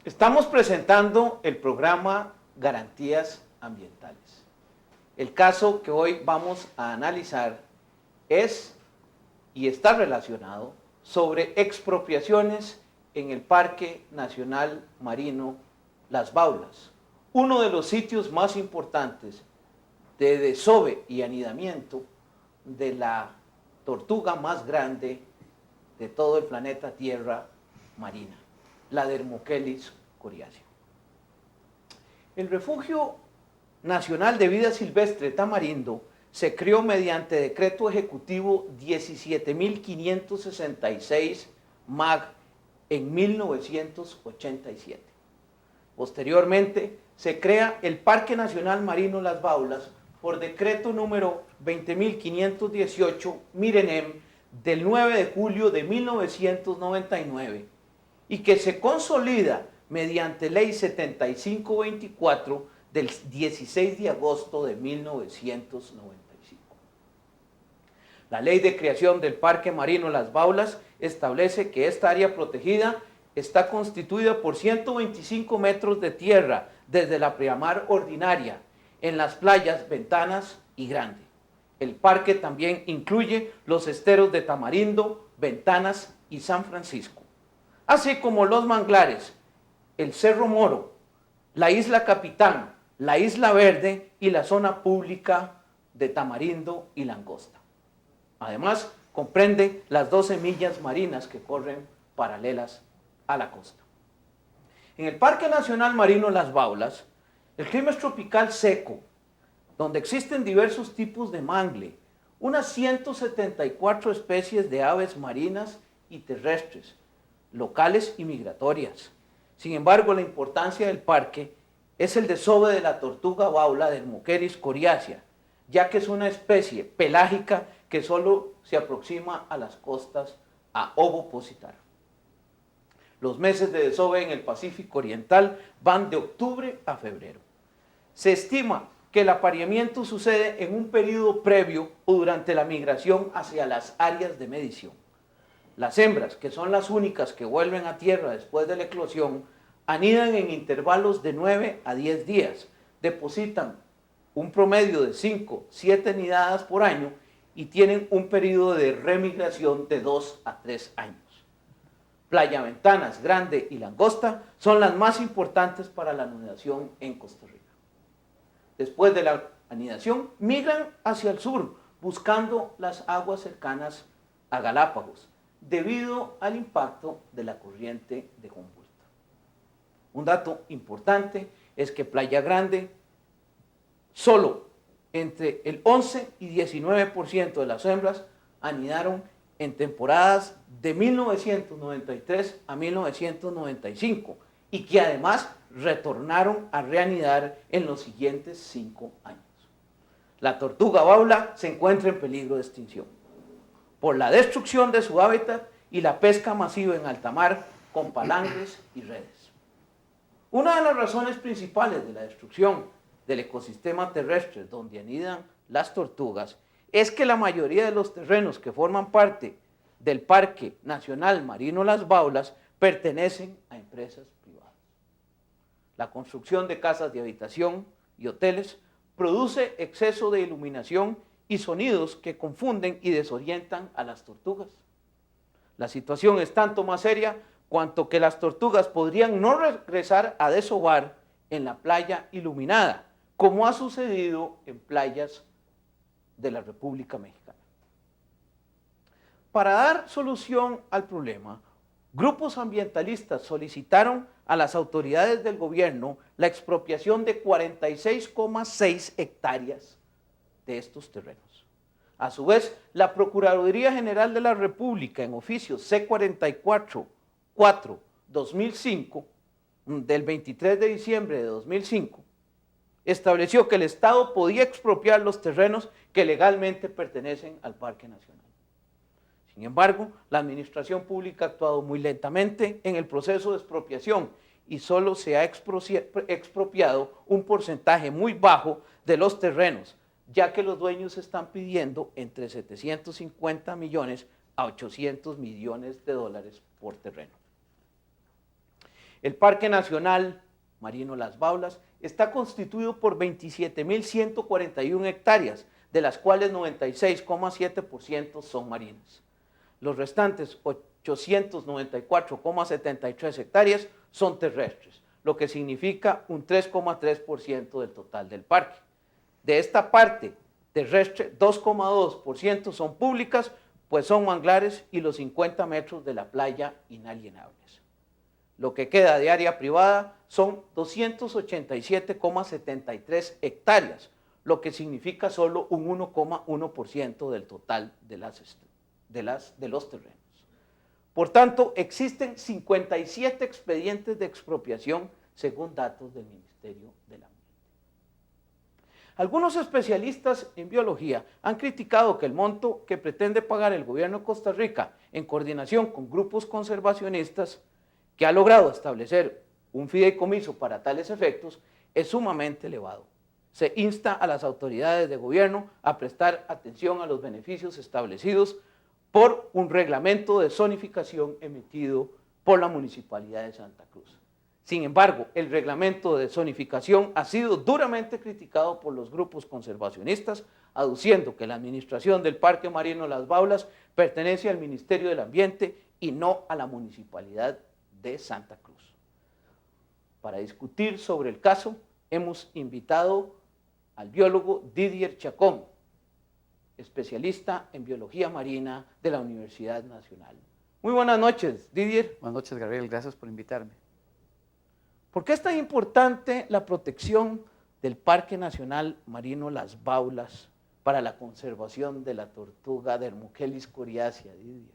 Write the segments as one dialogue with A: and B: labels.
A: Estamos presentando el programa Garantías Ambientales. El caso que hoy vamos a analizar es y está relacionado sobre expropiaciones en el Parque Nacional Marino Las Baulas, uno de los sitios más importantes de desove y anidamiento de la tortuga más grande de todo el planeta Tierra marina, la Dermochelis coriacea. El Refugio Nacional de Vida Silvestre Tamarindo se creó mediante decreto ejecutivo 17.566 MAG en 1987. Posteriormente se crea el Parque Nacional Marino Las Baulas por decreto número 20.518 Mirenem del 9 de julio de 1999 y que se consolida mediante ley 7524 del 16 de agosto de 1995. La ley de creación del Parque Marino Las Baulas establece que esta área protegida está constituida por 125 metros de tierra desde la pleamar ordinaria en las playas Ventanas y Grande. El parque también incluye los esteros de Tamarindo, Ventanas y San Francisco, así como los manglares, el Cerro Moro, la Isla Capitán, la Isla Verde y la zona pública de Tamarindo y Langosta. Además, comprende las 12 millas marinas que corren paralelas a la costa. En el Parque Nacional Marino Las Baulas, el clima es tropical seco, donde existen diversos tipos de mangle, unas 174 especies de aves marinas y terrestres, locales y migratorias. Sin embargo, la importancia del parque es el desove de la tortuga baula Dermochelis coriacea, ya que es una especie pelágica que solo se aproxima a las costas a ovopositar. Los meses de desove en el Pacífico Oriental van de octubre a febrero. Se estima que el apareamiento sucede en un periodo previo o durante la migración hacia las áreas de medición. Las hembras, que son las únicas que vuelven a tierra después de la eclosión, anidan en intervalos de 9 a 10 días, depositan un promedio de 5-7 nidadas por año y tienen un periodo de remigración de 2 a 3 años. Playa Ventanas, Grande y Langosta son las más importantes para la anidación en Costa Rica. Después de la anidación, migran hacia el sur, buscando las aguas cercanas a Galápagos, debido al impacto de la corriente de Humboldt. Un dato importante es que Playa Grande, solo entre el 11 y 19% de las hembras anidaron en temporadas de 1993 a 1995 y que además retornaron a reanidar en los siguientes 5 años. La tortuga baula se encuentra en peligro de extinción por la destrucción de su hábitat y la pesca masiva en alta mar con palangres y redes. Una de las razones principales de la destrucción del ecosistema terrestre donde anidan las tortugas es que la mayoría de los terrenos que forman parte del Parque Nacional Marino Las Baulas pertenecen a empresas privadas. La construcción de casas de habitación y hoteles produce exceso de iluminación y sonidos que confunden y desorientan a las tortugas. La situación es tanto más seria cuanto que las tortugas podrían no regresar a desovar en la playa iluminada, como ha sucedido en playas de la República Mexicana. Para dar solución al problema, grupos ambientalistas solicitaron a las autoridades del gobierno la expropiación de 46,6 hectáreas de estos terrenos. A su vez, la Procuraduría General de la República, en oficio C-44-4-2005, del 23 de diciembre de 2005, estableció que el Estado podía expropiar los terrenos que legalmente pertenecen al Parque Nacional. Sin embargo, la administración pública ha actuado muy lentamente en el proceso de expropiación y solo se ha expropiado un porcentaje muy bajo de los terrenos, ya que los dueños están pidiendo entre 750 millones a 800 millones de dólares por terreno. El Parque Nacional Marino Las Baulas está constituido por 27.141 hectáreas, de las cuales 96,7% son marinas. Los restantes 894,73 hectáreas son terrestres, lo que significa un 3,3% del total del parque. De esta parte terrestre, 2,2% son públicas, pues son manglares y los 50 metros de la playa inalienables. Lo que queda de área privada son 287,73 hectáreas, lo que significa solo un 1,1% del total de los terrenos. Por tanto, existen 57 expedientes de expropiación según datos del Ministerio del Ambiente. Algunos especialistas en biología han criticado que el monto que pretende pagar el gobierno de Costa Rica en coordinación con grupos conservacionistas que ha logrado establecer un fideicomiso para tales efectos es sumamente elevado. Se insta a las autoridades de gobierno a prestar atención a los beneficios establecidos por un reglamento de zonificación emitido por la Municipalidad de Santa Cruz. Sin embargo, el reglamento de zonificación ha sido duramente criticado por los grupos conservacionistas, aduciendo que la administración del Parque Marino Las Baulas pertenece al Ministerio del Ambiente y no a la Municipalidad de Santa Cruz. Para discutir sobre el caso, hemos invitado al biólogo Didier Chacón, especialista en biología marina de la Universidad Nacional. Muy buenas noches, Didier.
B: Buenas noches, Gabriel. Gracias por invitarme.
A: ¿Por qué es tan importante la protección del Parque Nacional Marino Las Baulas para la conservación de la tortuga Dermochelis coriacea, Didier?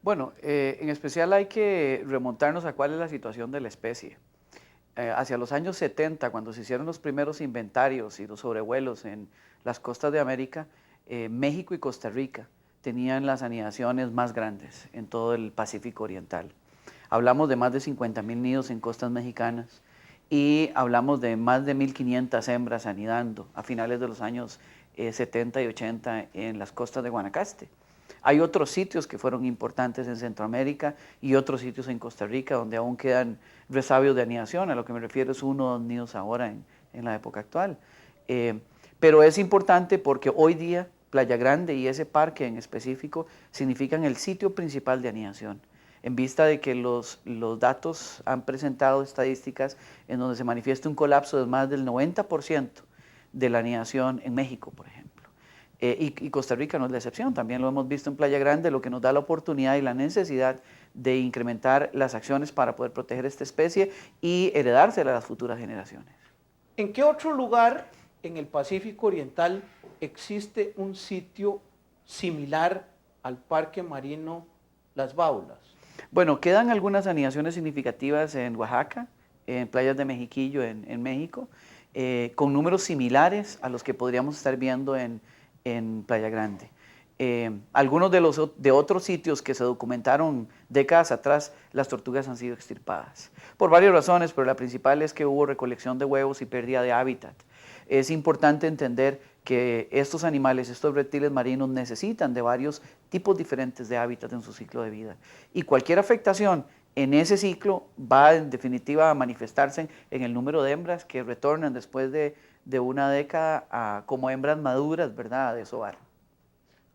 B: Bueno, en especial hay que remontarnos a cuál es la situación de la especie. Hacia los años 70, cuando se hicieron los primeros inventarios y los sobrevuelos en las costas de América, México y Costa Rica tenían las anidaciones más grandes en todo el Pacífico Oriental. Hablamos de más de 50,000 nidos en costas mexicanas y hablamos de más de 1.500 hembras anidando a finales de los años 70 y 80 en las costas de Guanacaste. Hay otros sitios que fueron importantes en Centroamérica y otros sitios en Costa Rica donde aún quedan resabios de anidación, a lo que me refiero es 1 o 2 nidos ahora en la época actual. Pero es importante porque hoy día Playa Grande y ese parque en específico significan el sitio principal de anidación, en vista de que los datos han presentado estadísticas en donde se manifiesta un colapso de más del 90% de la anidación en México, por ejemplo. Y Costa Rica no es la excepción, también lo hemos visto en Playa Grande, lo que nos da la oportunidad y la necesidad de incrementar las acciones para poder proteger esta especie y heredársela a las futuras generaciones.
A: ¿En qué otro lugar en el Pacífico Oriental existe un sitio similar al Parque Marino Las Baulas?
B: Bueno, quedan algunas anidaciones significativas en Oaxaca, en playas de Mexiquillo, en México, con números similares a los que podríamos estar viendo en Playa Grande. Algunos de otros sitios que se documentaron décadas atrás, las tortugas han sido extirpadas. Por varias razones, pero la principal es que hubo recolección de huevos y pérdida de hábitat. Es importante entender que estos animales, estos reptiles marinos necesitan de varios tipos diferentes de hábitat en su ciclo de vida. Y cualquier afectación en ese ciclo va en definitiva a manifestarse en el número de hembras que retornan después de una década como hembras maduras, ¿verdad?, a desovar.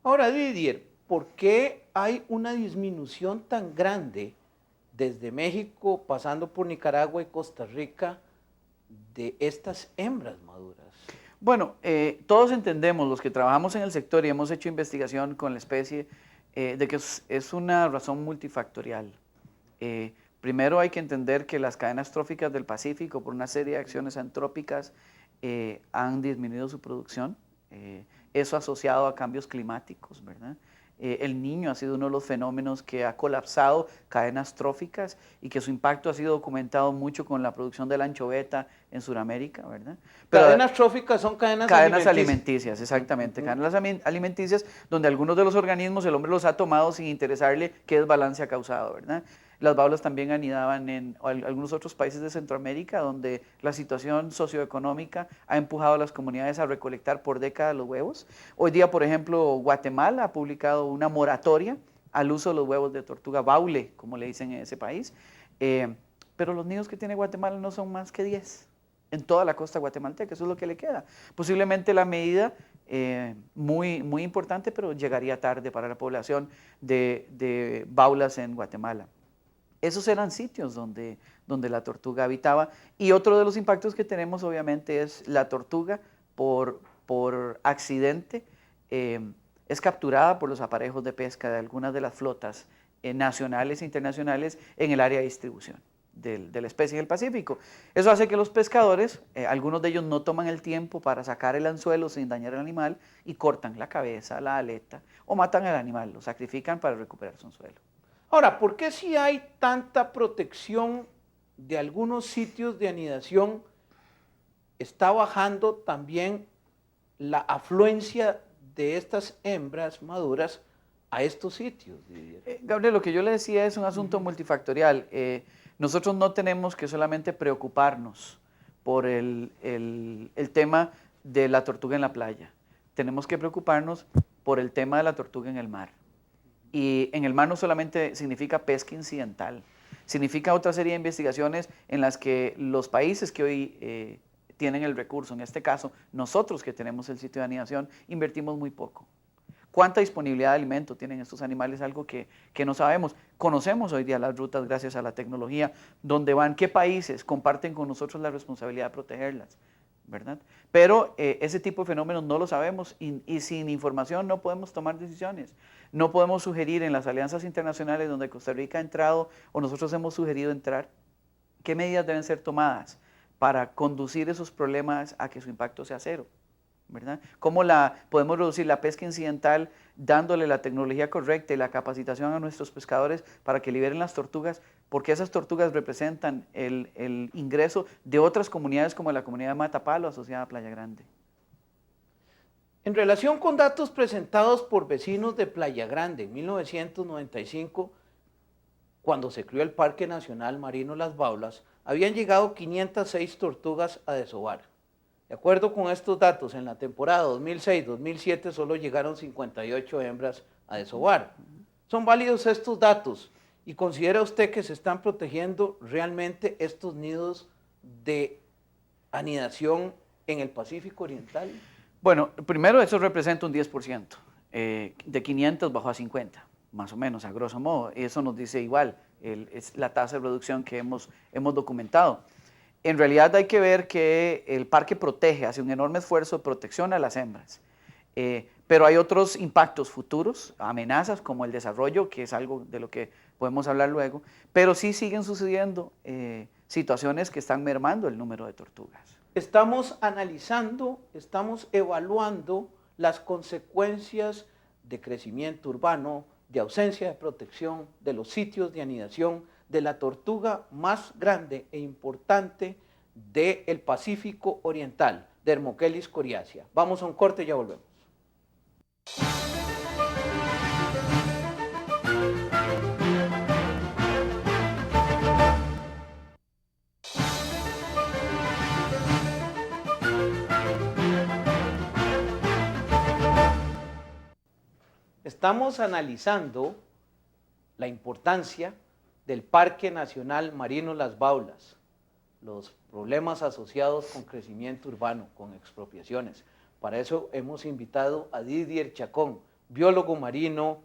A: Ahora, Didier, ¿por qué hay una disminución tan grande desde México, pasando por Nicaragua y Costa Rica, de estas hembras maduras?
B: Bueno, todos entendemos, los que trabajamos en el sector y hemos hecho investigación con la especie, de que es una razón multifactorial. Primero hay que entender que las cadenas tróficas del Pacífico, por una serie de acciones antrópicas, han disminuido su producción, eso asociado a cambios climáticos, ¿verdad? El Niño ha sido uno de los fenómenos que ha colapsado cadenas tróficas y que su impacto ha sido documentado mucho con la producción de la anchoveta en Sudamérica, ¿verdad?
A: Pero cadenas tróficas son cadenas
B: alimenticias, exactamente, cadenas alimenticias donde algunos de los organismos el hombre los ha tomado sin interesarle qué desbalance ha causado, ¿verdad? Las baulas también anidaban en algunos otros países de Centroamérica donde la situación socioeconómica ha empujado a las comunidades a recolectar por décadas los huevos. Hoy día, por ejemplo, Guatemala ha publicado una moratoria al uso de los huevos de tortuga baule, como le dicen en ese país, pero los nidos que tiene Guatemala no son más que 10 en toda la costa guatemalteca, eso es lo que le queda. Posiblemente la medida muy importante, pero llegaría tarde para la población de baulas en Guatemala. Esos eran sitios donde la tortuga habitaba. Y otro de los impactos que tenemos obviamente es la tortuga por accidente es capturada por los aparejos de pesca de algunas de las flotas nacionales e internacionales en el área de distribución de la especie en el Pacífico. Eso hace que los pescadores, algunos de ellos no toman el tiempo para sacar el anzuelo sin dañar al animal y cortan la cabeza, la aleta o matan al animal, lo sacrifican para recuperar su anzuelo.
A: Ahora, ¿por qué si hay tanta protección de algunos sitios de anidación está bajando también la afluencia de estas hembras maduras a estos sitios?
B: Gabriel, lo que yo le decía es un asunto multifactorial. Nosotros no tenemos que solamente preocuparnos por el tema de la tortuga en la playa. Tenemos que preocuparnos por el tema de la tortuga en el mar. Y en el mar no solamente significa pesca incidental, significa otra serie de investigaciones en las que los países que hoy tienen el recurso, en este caso nosotros que tenemos el sitio de anidación, invertimos muy poco. ¿Cuánta disponibilidad de alimento tienen estos animales? Algo que no sabemos. Conocemos hoy día las rutas gracias a la tecnología, dónde van, qué países comparten con nosotros la responsabilidad de protegerlas, ¿verdad? Pero ese tipo de fenómenos no lo sabemos y sin información no podemos tomar decisiones. No podemos sugerir en las alianzas internacionales donde Costa Rica ha entrado o nosotros hemos sugerido entrar, qué medidas deben ser tomadas para conducir esos problemas a que su impacto sea cero, ¿verdad? ¿Cómo podemos reducir la pesca incidental dándole la tecnología correcta y la capacitación a nuestros pescadores para que liberen las tortugas? Porque esas tortugas representan el ingreso de otras comunidades como la comunidad de Matapalo asociada a Playa Grande.
A: En relación con datos presentados por vecinos de Playa Grande en 1995, cuando se creó el Parque Nacional Marino Las Baulas, habían llegado 506 tortugas a desovar. De acuerdo con estos datos, en la temporada 2006-2007 solo llegaron 58 hembras a desovar. ¿Son válidos estos datos? ¿Y considera usted que se están protegiendo realmente estos nidos de anidación en el Pacífico Oriental?
B: Bueno, primero eso representa un 10%. De 500 bajó a 50, más o menos, a grosso modo. Y eso nos dice igual, es la tasa de reducción que hemos documentado. En realidad hay que ver que el parque protege, hace un enorme esfuerzo de protección a las hembras. Pero hay otros impactos futuros, amenazas como el desarrollo, que es algo de lo que podemos hablar luego, pero sí siguen sucediendo situaciones que están mermando el número de tortugas.
A: Estamos analizando, estamos evaluando las consecuencias de crecimiento urbano, de ausencia de protección, de los sitios de anidación, de la tortuga más grande e importante del Pacífico Oriental, Dermochelis coriacea. Vamos a un corte y ya volvemos. Estamos analizando la importancia del Parque Nacional Marino Las Baulas, los problemas asociados con crecimiento urbano, con expropiaciones. Para eso hemos invitado a Didier Chacón, biólogo marino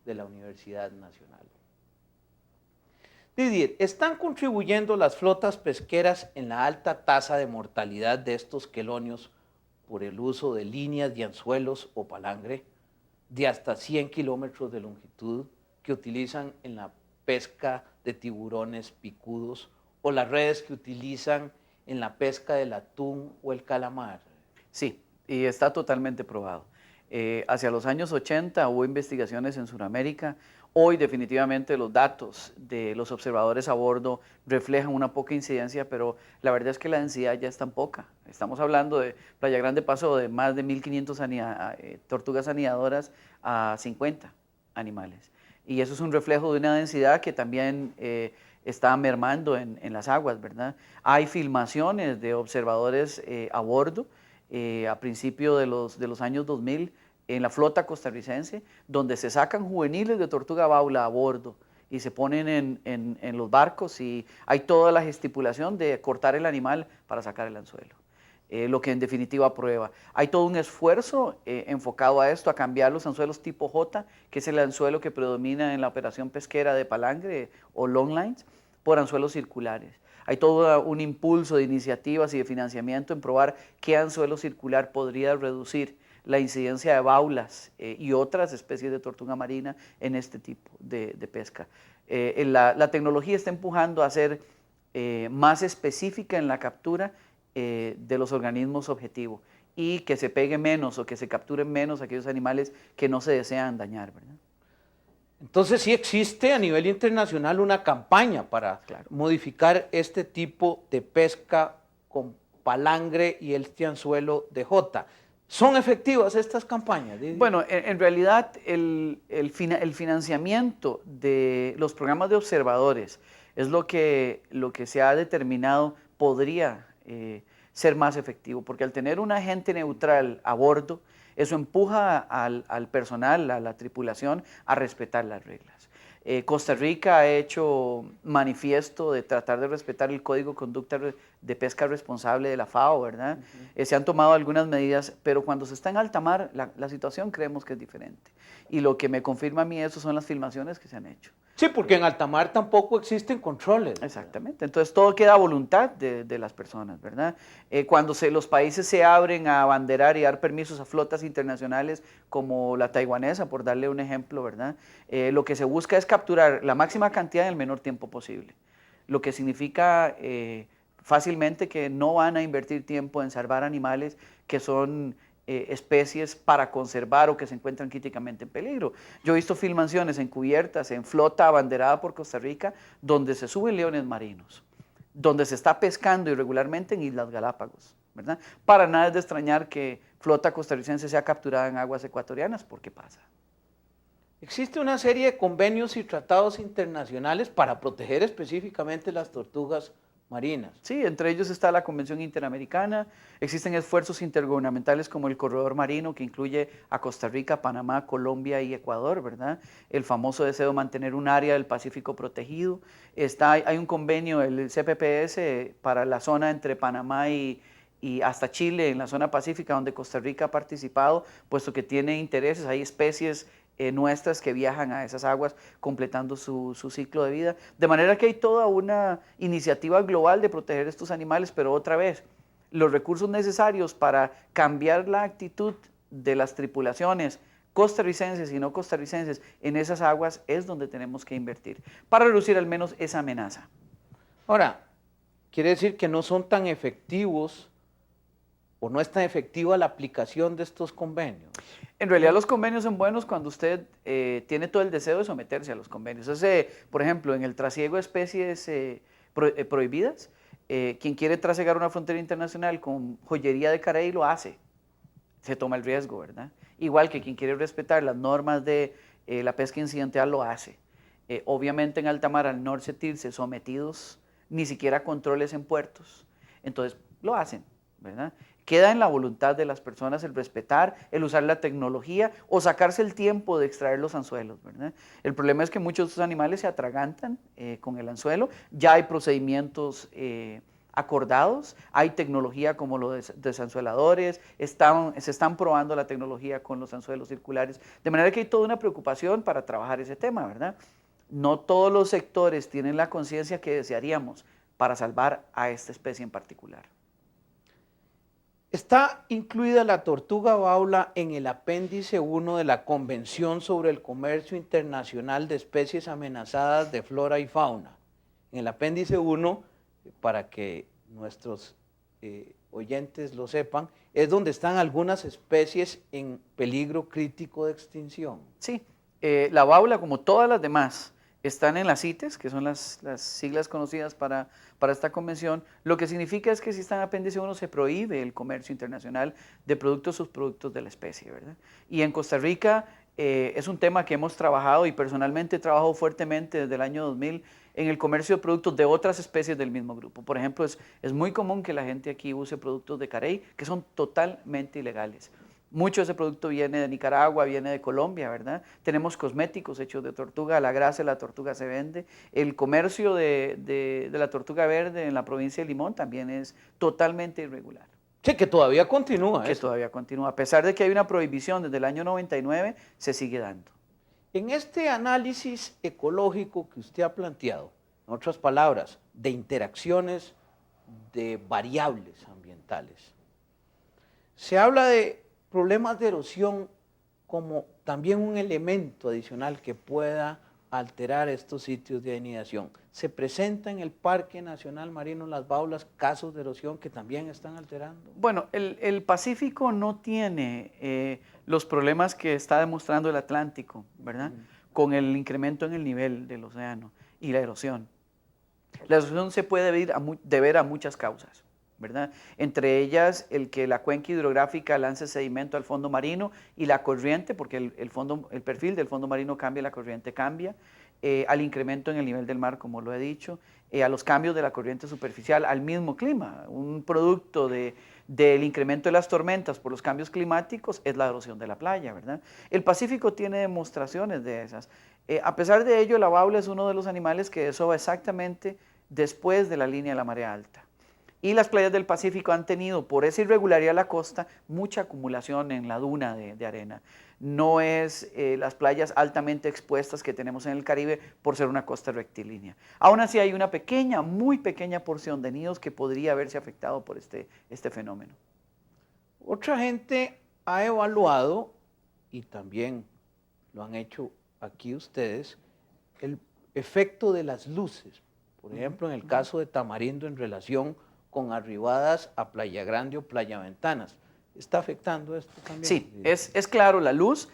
A: de la Universidad Nacional. Didier, ¿están contribuyendo las flotas pesqueras en la alta tasa de mortalidad de estos quelonios por el uso de líneas de anzuelos o palangre de hasta 100 kilómetros de longitud que utilizan en la pesca de tiburones picudos o las redes que utilizan en la pesca del atún o el calamar?
B: Sí, y está totalmente probado. Hacia los años 80 hubo investigaciones en Sudamérica. Hoy definitivamente los datos de los observadores a bordo reflejan una poca incidencia, pero la verdad es que la densidad ya es tan poca. Estamos hablando de Playa Grande pasó de más de 1.500 tortugas anidadoras a 50 animales. Y eso es un reflejo de una densidad que también está mermando en las aguas, ¿verdad? Hay filmaciones de observadores a bordo a principios de los años 2000 en la flota costarricense, donde se sacan juveniles de tortuga baula a bordo y se ponen en los barcos y hay toda la estipulación de cortar el animal para sacar el anzuelo. Lo que en definitiva prueba. Hay todo un esfuerzo enfocado a esto, a cambiar los anzuelos tipo J, que es el anzuelo que predomina en la operación pesquera de palangre o longlines, por anzuelos circulares. Hay todo un impulso de iniciativas y de financiamiento en probar qué anzuelo circular podría reducir la incidencia de baulas y otras especies de tortuga marina en este tipo de pesca. La tecnología está empujando a ser más específica en la captura de los organismos objetivo y que se pegue menos o que se capturen menos aquellos animales que no se desean dañar, ¿verdad?
A: Entonces sí existe a nivel internacional una campaña para modificar este tipo de pesca con palangre y este anzuelo de J. ¿Son efectivas estas campañas?
B: Bueno, en realidad el financiamiento de los programas de observadores es lo que se ha determinado podría ser más efectivo, porque al tener un agente neutral a bordo, eso empuja al personal, a la tripulación, a respetar las reglas. Costa Rica ha hecho manifiesto de tratar de respetar el Código de Conducta de Pesca Responsable de la FAO, ¿verdad? Se han tomado algunas medidas, pero cuando se está en alta mar, la situación creemos que es diferente. Y lo que me confirma a mí eso son las filmaciones que se han hecho.
A: Sí, porque en alta mar tampoco existen controles.
B: Exactamente, entonces todo queda a voluntad de las personas, ¿verdad? Cuando los países se abren a abanderar y dar permisos a flotas internacionales como la taiwanesa, por darle un ejemplo, ¿verdad? Lo que se busca es capturar la máxima cantidad en el menor tiempo posible, lo que significa fácilmente que no van a invertir tiempo en salvar animales que son especies para conservar o que se encuentran críticamente en peligro. Yo he visto filmaciones encubiertas en flota abanderada por Costa Rica donde se suben leones marinos, donde se está pescando irregularmente en Islas Galápagos, ¿verdad? Para nada es de extrañar que flota costarricense sea capturada en aguas ecuatorianas, porque pasa.
A: Existe una serie de convenios y tratados internacionales para proteger específicamente las tortugas marinas.
B: Sí, entre ellos está la Convención Interamericana, existen esfuerzos intergubernamentales como el Corredor Marino, que incluye a Costa Rica, Panamá, Colombia y Ecuador, ¿verdad? El famoso deseo de mantener un área del Pacífico protegido. Hay un convenio, el CPPS, para la zona entre Panamá y hasta Chile, en la zona pacífica, donde Costa Rica ha participado, puesto que tiene intereses, hay especies nuestras que viajan a esas aguas completando su ciclo de vida. De manera que hay toda una iniciativa global de proteger estos animales, pero otra vez, los recursos necesarios para cambiar la actitud de las tripulaciones costarricenses y no costarricenses en esas aguas es donde tenemos que invertir, para reducir al menos esa amenaza.
A: Ahora, quiere decir que no son tan efectivos o no es tan efectiva la aplicación de estos convenios.
B: En realidad los convenios son buenos cuando usted tiene todo el deseo de someterse a los convenios. Por ejemplo, en el trasiego de especies prohibidas, quien quiere trasegar una frontera internacional con joyería de Carey lo hace, se toma el riesgo, ¿verdad? Igual que quien quiere respetar las normas de la pesca incidental lo hace. Obviamente en alta mar, al no sentirse sometidos ni siquiera a controles en puertos, entonces lo hacen, ¿verdad? Queda en la voluntad de las personas el respetar, el usar la tecnología o sacarse el tiempo de extraer los anzuelos, ¿verdad? El problema es que muchos de estos animales se atragantan con el anzuelo, ya hay procedimientos acordados, hay tecnología como los desanzueladores, se están probando la tecnología con los anzuelos circulares, de manera que hay toda una preocupación para trabajar ese tema, ¿verdad? No todos los sectores tienen la conciencia que desearíamos para salvar a esta especie en particular.
A: Está incluida la tortuga baula en el apéndice 1 de la Convención sobre el Comercio Internacional de Especies Amenazadas de Flora y Fauna. En el apéndice 1, para que nuestros oyentes lo sepan, es donde están algunas especies en peligro crítico de extinción.
B: Sí, la baula, como todas las demás, están en las CITES, que son las siglas conocidas para esta convención. Lo que significa es que si está en apéndice 1 se prohíbe el comercio internacional de productos o subproductos de la especie, ¿verdad? Y en Costa Rica es un tema que hemos trabajado y personalmente he trabajado fuertemente desde el año 2000 en el comercio de productos de otras especies del mismo grupo. Por ejemplo, es muy común que la gente aquí use productos de carey que son totalmente ilegales. Mucho de ese producto viene de Nicaragua, viene de Colombia, ¿verdad? Tenemos cosméticos hechos de tortuga, la grasa de la tortuga se vende. El comercio de la tortuga verde en la provincia de Limón también es totalmente irregular,
A: Sí, que todavía continúa
B: que
A: eso.
B: todavía continúa. A pesar de que hay una prohibición desde el año 99, se sigue dando.
A: En este análisis ecológico que usted ha planteado, en otras palabras, de interacciones de variables ambientales, se habla de problemas de erosión como también un elemento adicional que pueda alterar estos sitios de anidación. ¿Se presenta en el Parque Nacional Marino Las Baulas casos de erosión que también están alterando?
B: Bueno, el Pacífico no tiene los problemas que está demostrando el Atlántico, ¿verdad? Con el incremento en el nivel del océano y la erosión. La erosión se puede deber a muchas causas, ¿verdad? Entre ellas el que la cuenca hidrográfica lance sedimento al fondo marino y la corriente, porque el perfil del fondo marino cambia, la corriente cambia, al incremento en el nivel del mar, como lo he dicho, a los cambios de la corriente superficial, al mismo clima. Un producto del incremento de las tormentas por los cambios climáticos es la erosión de la playa, ¿verdad? El Pacífico tiene demostraciones de esas. A pesar de ello, la baula es uno de los animales que desova exactamente después de la línea de la marea alta. Y las playas del Pacífico han tenido, por esa irregularidad de la costa, mucha acumulación en la duna de arena. No es las playas altamente expuestas que tenemos en el Caribe por ser una costa rectilínea. Aún así hay una pequeña, muy pequeña porción de nidos que podría haberse afectado por este fenómeno.
A: Otra gente ha evaluado, y también lo han hecho aquí ustedes, el efecto de las luces. Por ejemplo, en el caso de Tamarindo en relación con arribadas a Playa Grande o Playa Ventanas. ¿Está afectando esto también?
B: Sí, es claro, la luz.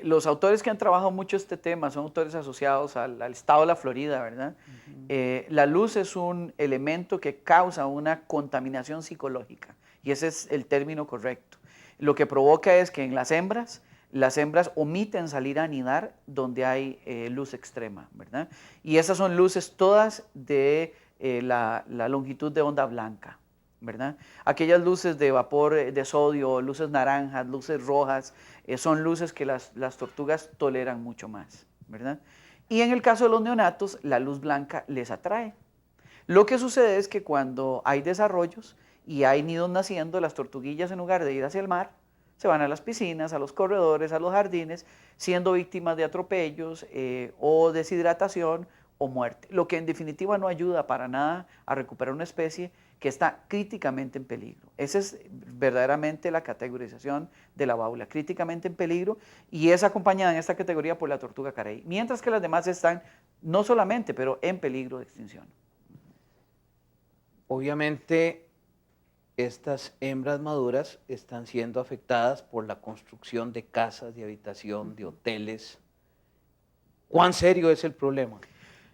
B: Los autores que han trabajado mucho este tema son autores asociados al estado de la Florida, ¿verdad? La luz es un elemento que causa una contaminación psicológica y ese es el término correcto. Lo que provoca es que en las hembras omiten salir a anidar donde hay luz extrema, ¿verdad? Y esas son luces todas de la longitud de onda blanca, ¿verdad? Aquellas luces de vapor de sodio, luces naranjas, luces rojas, son luces que las tortugas toleran mucho más, ¿verdad? Y en el caso de los neonatos, la luz blanca les atrae. Lo que sucede es que cuando hay desarrollos y hay nidos naciendo, las tortuguillas en lugar de ir hacia el mar, se van a las piscinas, a los corredores, a los jardines, siendo víctimas de atropellos o deshidratación o muerte, lo que en definitiva no ayuda para nada a recuperar una especie que está críticamente en peligro. Esa es verdaderamente la categorización de la baula, críticamente en peligro, y es acompañada en esta categoría por la tortuga carey, mientras que las demás están no solamente, pero en peligro de extinción.
A: Obviamente, estas hembras maduras están siendo afectadas por la construcción de casas de habitación, de hoteles. ¿Cuán serio es el problema?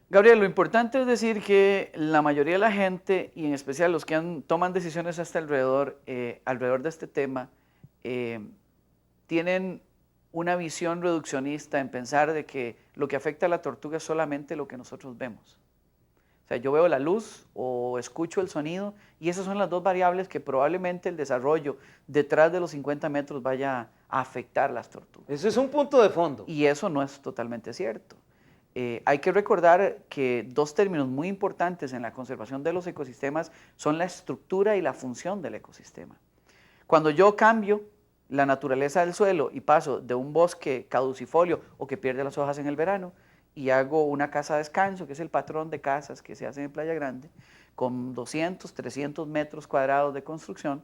B: Gabriel, lo importante es decir que la mayoría de la gente, y en especial los que toman decisiones hasta alrededor de este tema, tienen una visión reduccionista en pensar de que lo que afecta a la tortuga es solamente lo que nosotros vemos. O sea, yo veo la luz o escucho el sonido y esas son las dos variables que probablemente el desarrollo detrás de los 50 metros vaya a afectar las tortugas.
A: Ese es un punto de fondo.
B: Y eso no es totalmente cierto. Hay que recordar que dos términos muy importantes en la conservación de los ecosistemas son la estructura y la función del ecosistema. Cuando yo cambio la naturaleza del suelo y paso de un bosque caducifolio o que pierde las hojas en el verano y hago una casa de descanso, que es el patrón de casas que se hacen en Playa Grande, con 200, 300 metros cuadrados de construcción,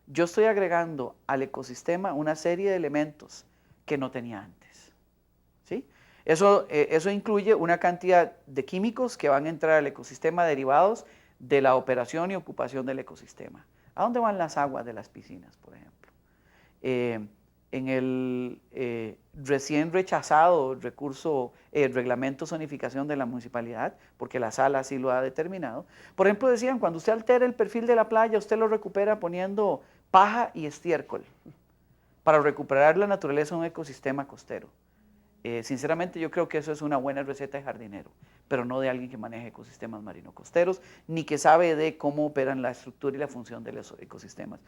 B: yo estoy agregando al ecosistema una serie de elementos que no tenía antes, ¿sí? Eso incluye una cantidad de químicos que van a entrar al ecosistema derivados de la operación y ocupación del ecosistema. ¿A dónde van las aguas de las piscinas, por ejemplo? En el recién rechazado reglamento de zonificación de la municipalidad, porque la sala así lo ha determinado, por ejemplo decían, cuando usted altera el perfil de la playa, usted lo recupera poniendo paja y estiércol para recuperar la naturaleza de un ecosistema costero. Sinceramente yo creo que eso es una buena receta de jardinero, pero no de alguien que maneje ecosistemas marino-costeros, ni que sabe de cómo operan la estructura y la función de los ecosistemas.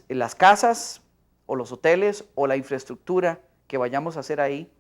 B: Las casas o los hoteles o la infraestructura que vayamos a hacer ahí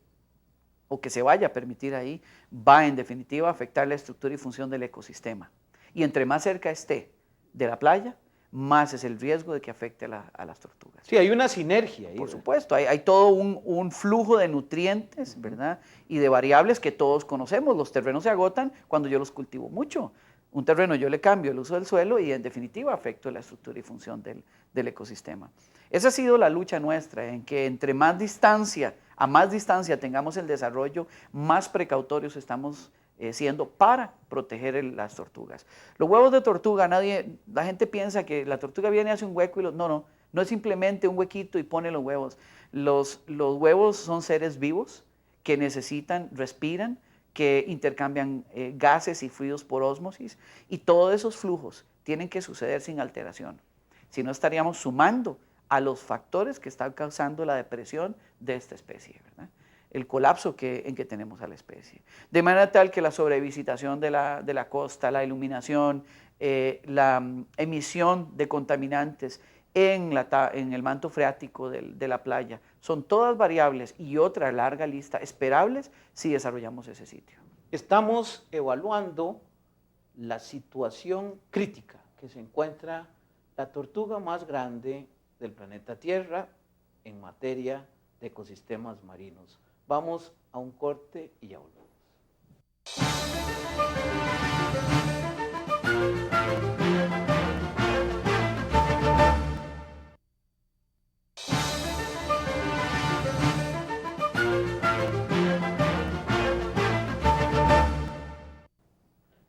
B: o que se vaya a permitir ahí, va en definitiva a afectar la estructura y función del ecosistema. Y entre más cerca esté de la playa, más es el riesgo de que afecte a las tortugas.
A: Sí, hay una sinergia ahí.
B: Por supuesto, hay todo un flujo de nutrientes, ¿verdad? Y de variables que todos conocemos. Los terrenos se agotan cuando yo los cultivo mucho. Un terreno yo le cambio el uso del suelo y en definitiva afecto la estructura y función del ecosistema. Esa ha sido la lucha nuestra, en que entre más distancia, a más distancia tengamos el desarrollo, más precautorios estamos siendo para proteger las tortugas. Los huevos de tortuga, la gente piensa que la tortuga viene, hace un hueco y no es simplemente un huequito y pone los huevos. Los huevos son seres vivos que necesitan, respiran, que intercambian gases y fluidos por ósmosis, y todos esos flujos tienen que suceder sin alteración. Si no, estaríamos sumando a los factores que están causando la depresión de esta especie, ¿verdad? El colapso en que tenemos a la especie. De manera tal que la sobrevisitación de la costa, la iluminación, la emisión de contaminantes en el manto freático de la playa, son todas variables y otra larga lista esperables si desarrollamos ese sitio.
A: Estamos evaluando la situación crítica que se encuentra la tortuga más grande del planeta Tierra en materia de ecosistemas marinos. Vamos a un corte y ya volvemos.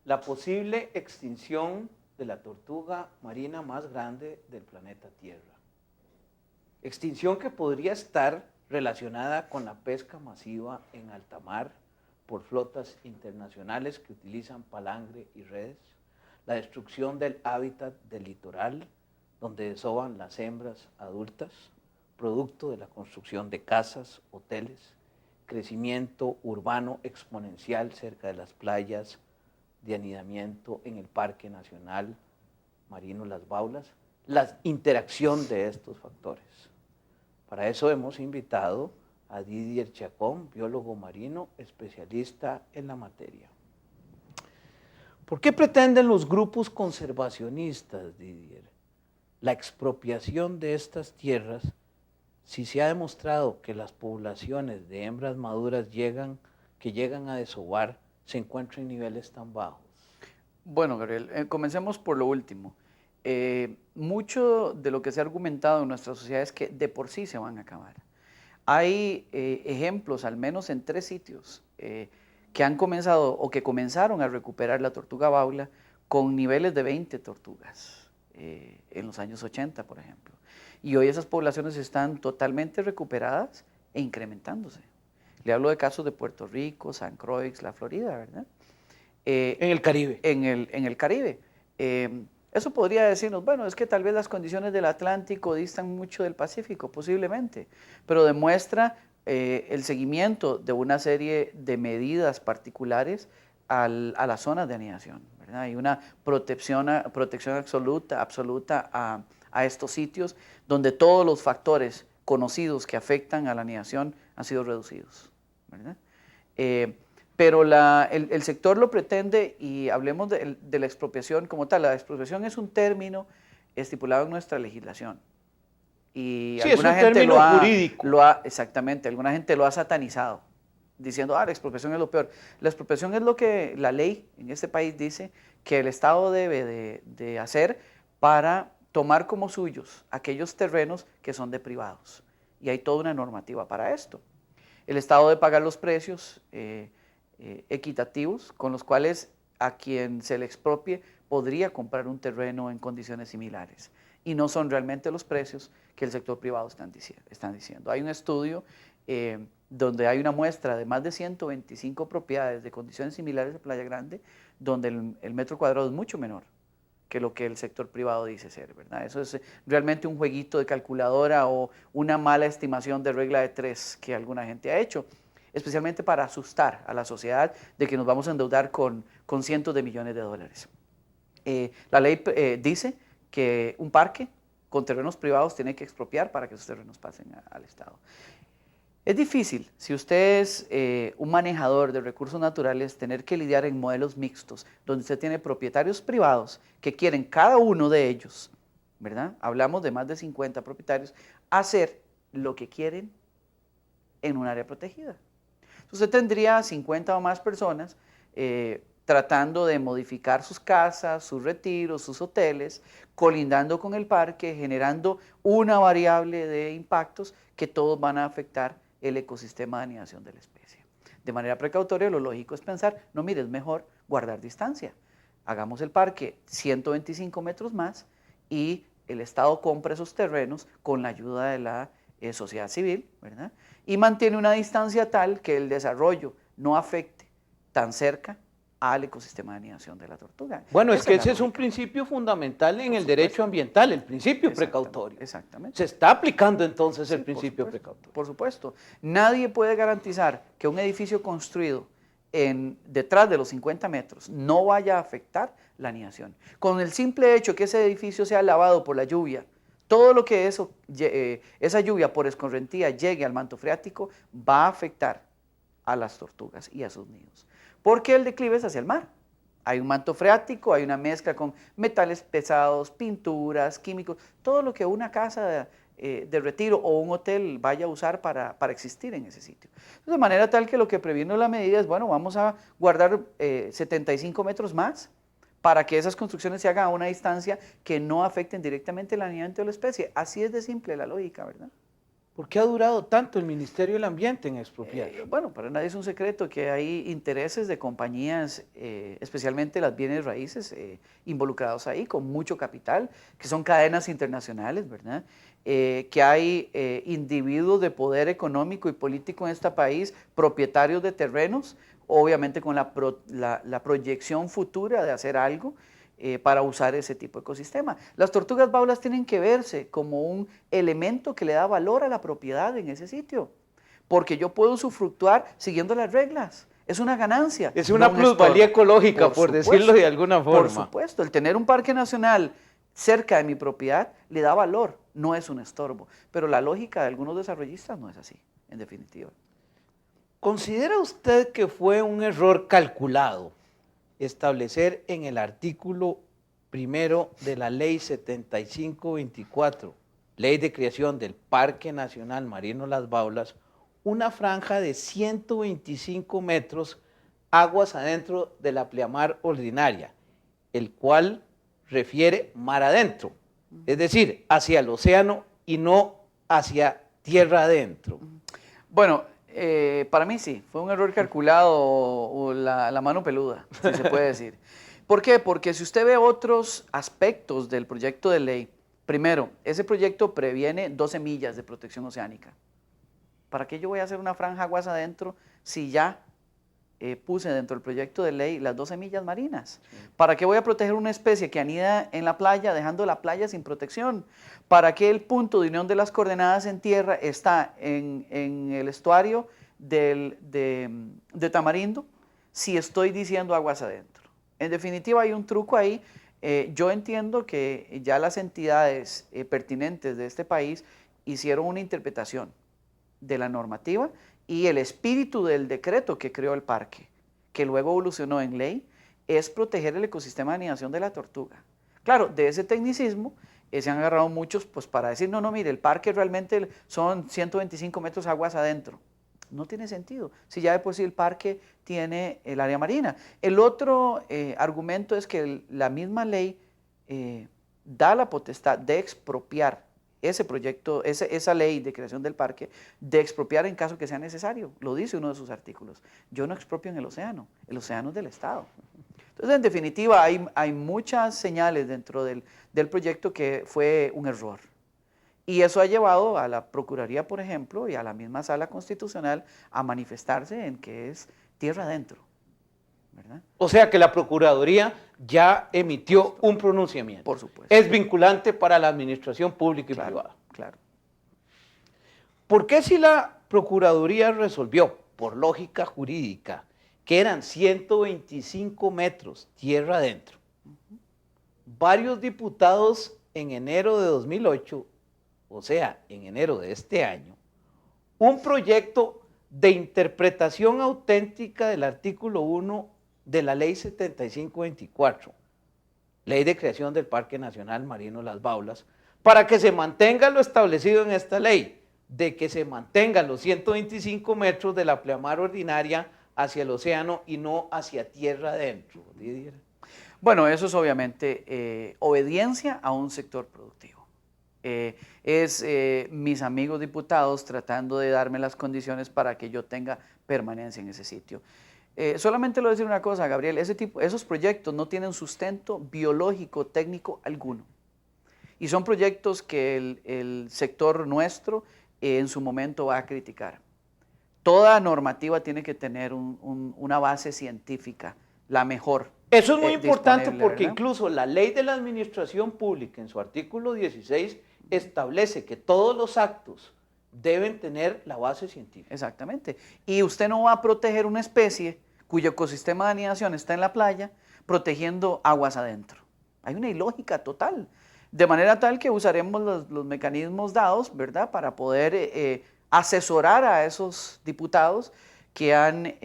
A: La posible extinción de la tortuga marina más grande del planeta Tierra. Extinción que podría estar relacionada con la pesca masiva en alta mar por flotas internacionales que utilizan palangre y redes, la destrucción del hábitat del litoral, donde desovan las hembras adultas, producto de la construcción de casas, hoteles, crecimiento urbano exponencial cerca de las playas de anidamiento en el Parque Nacional Marino Las Baulas, la interacción de estos factores. Para eso hemos invitado a Didier Chacón, biólogo marino, especialista en la materia. ¿Por qué pretenden los grupos conservacionistas, Didier, la expropiación de estas tierras si se ha demostrado que las poblaciones de hembras maduras que llegan a desovar se encuentran en niveles tan bajos?
B: Bueno, Gabriel, comencemos por lo último. Mucho de lo que se ha argumentado en nuestra sociedad es que de por sí se van a acabar. Hay ejemplos, al menos en 3 sitios, que han comenzado o que comenzaron a recuperar la tortuga baula con niveles de 20 tortugas en los años 80, por ejemplo. Y hoy esas poblaciones están totalmente recuperadas e incrementándose. Le hablo de casos de Puerto Rico, San Croix, la Florida, ¿verdad?
A: En el Caribe.
B: En el Caribe. Eso podría decirnos, bueno, es que tal vez las condiciones del Atlántico distan mucho del Pacífico, posiblemente, pero demuestra el seguimiento de una serie de medidas particulares a las zonas de anidación, ¿verdad? Hay una protección absoluta a estos sitios donde todos los factores conocidos que afectan a la anidación han sido reducidos, ¿verdad? Pero el sector lo pretende, y hablemos de la expropiación como tal. La expropiación es un término estipulado en nuestra legislación. Y
A: sí, alguna es un término jurídico.
B: Exactamente, alguna gente lo ha satanizado, diciendo, la expropiación es lo peor. La expropiación es lo que la ley en este país dice que el Estado debe de hacer para tomar como suyos aquellos terrenos que son de privados. Y hay toda una normativa para esto. El Estado debe pagar los precios equitativos con los cuales a quien se le expropie podría comprar un terreno en condiciones similares, y no son realmente los precios que el sector privado están diciendo. Hay un estudio donde hay una muestra de más de 125 propiedades de condiciones similares a Playa Grande, donde el metro cuadrado es mucho menor que lo que el sector privado dice ser, ¿verdad? Eso es realmente un jueguito de calculadora o una mala estimación de regla de 3 que alguna gente ha hecho, especialmente para asustar a la sociedad de que nos vamos a endeudar con cientos de millones de dólares. La ley dice que un parque con terrenos privados tiene que expropiar para que esos terrenos pasen al Estado. Es difícil, si usted es un manejador de recursos naturales, tener que lidiar en modelos mixtos, donde usted tiene propietarios privados que quieren cada uno de ellos, ¿verdad? Hablamos de más de 50 propietarios, hacer lo que quieren en un área protegida. Usted tendría 50 o más personas tratando de modificar sus casas, sus retiros, sus hoteles, colindando con el parque, generando una variable de impactos que todos van a afectar el ecosistema de anidación de la especie. De manera precautoria, lo lógico es pensar, no, mire, es mejor guardar distancia. Hagamos el parque 125 metros más y el Estado compra esos terrenos con la ayuda de la sociedad civil, ¿verdad? Y mantiene una distancia tal que el desarrollo no afecte tan cerca al ecosistema de anidación de la tortuga.
A: Bueno, es que ese es un principio fundamental en el derecho ambiental, el principio precautorio.
B: Exactamente.
A: Se está aplicando entonces el principio precautorio.
B: Por supuesto. Nadie puede garantizar que un edificio construido detrás de los 50 metros no vaya a afectar la anidación. Con el simple hecho que ese edificio sea lavado por la lluvia, todo lo que esa lluvia por escorrentía llegue al manto freático va a afectar a las tortugas y a sus nidos. Porque el declive es hacia el mar. Hay un manto freático, hay una mezcla con metales pesados, pinturas, químicos, todo lo que una casa de retiro o un hotel vaya a usar para existir en ese sitio. De manera tal que lo que previno la medida es, bueno, vamos a guardar 75 metros más para que esas construcciones se hagan a una distancia que no afecten directamente el anidamiento de la especie. Así es de simple la lógica, ¿verdad?
A: ¿Por qué ha durado tanto el Ministerio del Ambiente en expropiar?
B: Bueno, para nadie es un secreto que hay intereses de compañías, especialmente las bienes raíces, involucrados ahí, con mucho capital, que son cadenas internacionales, ¿verdad? Que hay individuos de poder económico y político en este país, propietarios de terrenos, obviamente con la proyección futura de hacer algo, para usar ese tipo de ecosistema. Las tortugas baulas tienen que verse como un elemento que le da valor a la propiedad en ese sitio, porque yo puedo usufructuar siguiendo las reglas. Es una ganancia.
A: Es una plusvalía ecológica, por decirlo de alguna forma.
B: Por supuesto, el tener un parque nacional cerca de mi propiedad le da valor, no es un estorbo. Pero la lógica de algunos desarrollistas no es así, en definitiva.
A: ¿Considera usted que fue un error calculado establecer en el artículo primero de la Ley 7524, Ley de Creación del Parque Nacional Marino Las Baulas, una franja de 125 metros aguas adentro de la pleamar ordinaria, el cual refiere mar adentro, es decir, hacia el océano y no hacia tierra adentro?
B: Bueno, para mí sí, fue un error calculado o la mano peluda, si se puede decir. ¿Por qué? Porque si usted ve otros aspectos del proyecto de ley, primero, ese proyecto previene 12 millas de protección oceánica. ¿Para qué yo voy a hacer una franja aguas adentro si ya puse dentro del proyecto de ley las 12 millas marinas? Sí. ¿Para qué voy a proteger una especie que anida en la playa, dejando la playa sin protección? ¿Para qué el punto de unión de las coordenadas en tierra está en el estuario de Tamarindo si estoy diciendo aguas adentro? En definitiva, hay un truco ahí. Yo entiendo que ya las entidades pertinentes de este país hicieron una interpretación de la normativa y el espíritu del decreto que creó el parque, que luego evolucionó en ley, es proteger el ecosistema de anidación de la tortuga. Claro, de ese tecnicismo se han agarrado muchos pues, para decir, no, mire, el parque realmente son 125 metros aguas adentro. No tiene sentido, si ya de por sí el parque tiene el área marina. El otro argumento es que la misma ley da la potestad de expropiar ese proyecto, esa ley de creación del parque, de expropiar en caso que sea necesario. Lo dice uno de sus artículos. Yo no expropio en el océano es del Estado. Entonces, en definitiva, hay muchas señales dentro del proyecto que fue un error. Y eso ha llevado a la Procuraduría, por ejemplo, y a la misma Sala Constitucional a manifestarse en que es tierra adentro, ¿verdad?
A: O sea que la Procuraduría ya emitió un pronunciamiento.
B: Por supuesto.
A: Es vinculante para la administración pública y privada.
B: Claro.
A: ¿Por qué si la Procuraduría resolvió, por lógica jurídica, que eran 125 metros tierra adentro, varios diputados en enero de 2008, o sea, en enero de este año, un proyecto de interpretación auténtica del artículo 1 de la Ley 7524, Ley de Creación del Parque Nacional Marino Las Baulas, para que se mantenga lo establecido en esta ley, de que se mantengan los 125 metros de la pleamar ordinaria hacia el océano y no hacia tierra adentro. Didier.
B: Bueno, eso es obviamente obediencia a un sector productivo. Mis amigos diputados tratando de darme las condiciones para que yo tenga permanencia en ese sitio. Solamente le voy a decir una cosa, Gabriel, esos proyectos no tienen sustento biológico, técnico alguno. Y son proyectos que el sector nuestro en su momento va a criticar. Toda normativa tiene que tener una base científica, la mejor.
A: Eso es muy importante porque
B: ¿verdad?
A: incluso la Ley de la Administración Pública en su artículo 16 establece que todos los actos deben tener la base científica.
B: Exactamente. Y usted no va a proteger una especie cuyo ecosistema de anidación está en la playa, protegiendo aguas adentro. Hay una ilógica total. De manera tal que usaremos los mecanismos dados, ¿verdad?, para poder asesorar a esos diputados que han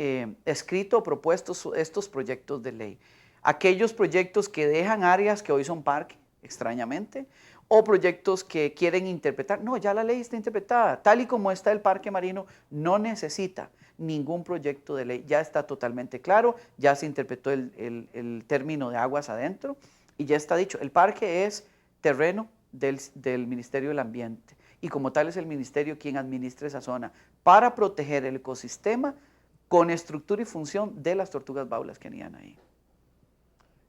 B: escrito o propuesto estos proyectos de ley. Aquellos proyectos que dejan áreas que hoy son parque, extrañamente, o proyectos que quieren interpretar. No, ya la ley está interpretada. Tal y como está el parque marino, no necesita ningún proyecto de ley. Ya está totalmente claro, ya se interpretó el término de aguas adentro y ya está dicho. El parque es terreno del Ministerio del Ambiente y como tal es el ministerio quien administra esa zona para proteger el ecosistema con estructura y función de las tortugas baulas que anidan ahí.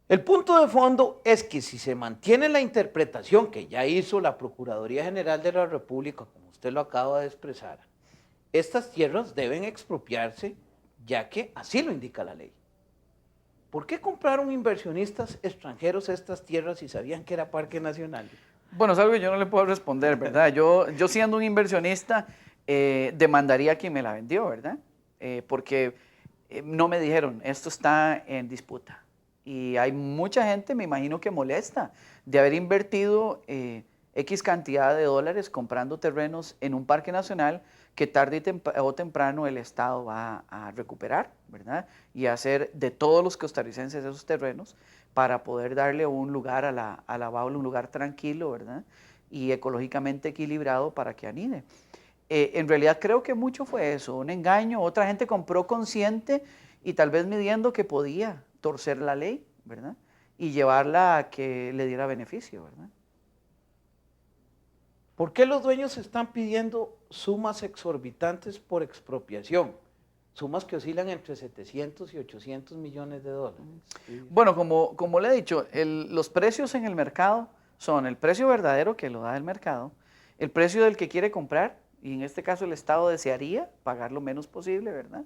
A: El punto de fondo es que si se mantiene la interpretación que ya hizo la Procuraduría General de la República, como usted lo acaba de expresar, estas tierras deben expropiarse ya que así lo indica la ley. ¿Por qué compraron inversionistas extranjeros estas tierras si sabían que era parque nacional?
B: Bueno, es algo que yo no le puedo responder, ¿verdad? Yo siendo un inversionista demandaría a quien me la vendió, ¿verdad? Porque no me dijeron, esto está en disputa. Y hay mucha gente, me imagino que molesta, de haber invertido X cantidad de dólares comprando terrenos en un parque nacional que tarde o temprano el Estado va a recuperar, ¿verdad? Y hacer de todos los costarricenses esos terrenos para poder darle un lugar a la baula, un lugar tranquilo, ¿verdad? Y ecológicamente equilibrado para que anide. En realidad creo que mucho fue eso, un engaño. Otra gente compró consciente y tal vez midiendo que podía torcer la ley, ¿verdad? Y llevarla a que le diera beneficio, ¿verdad?
A: ¿Por qué los dueños están pidiendo sumas exorbitantes por expropiación? Sumas que oscilan entre 700 y 800 millones de dólares.
B: Bueno, como le he dicho, los precios en el mercado son el precio verdadero que lo da el mercado, el precio del que quiere comprar, y en este caso el Estado desearía pagar lo menos posible, ¿verdad?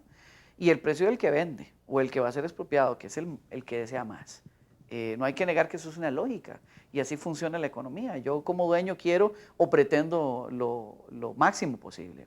B: Y el precio del que vende o el que va a ser expropiado, que es el que desea más. No hay que negar que eso es una lógica y así funciona la economía. Yo como dueño quiero o pretendo lo máximo posible.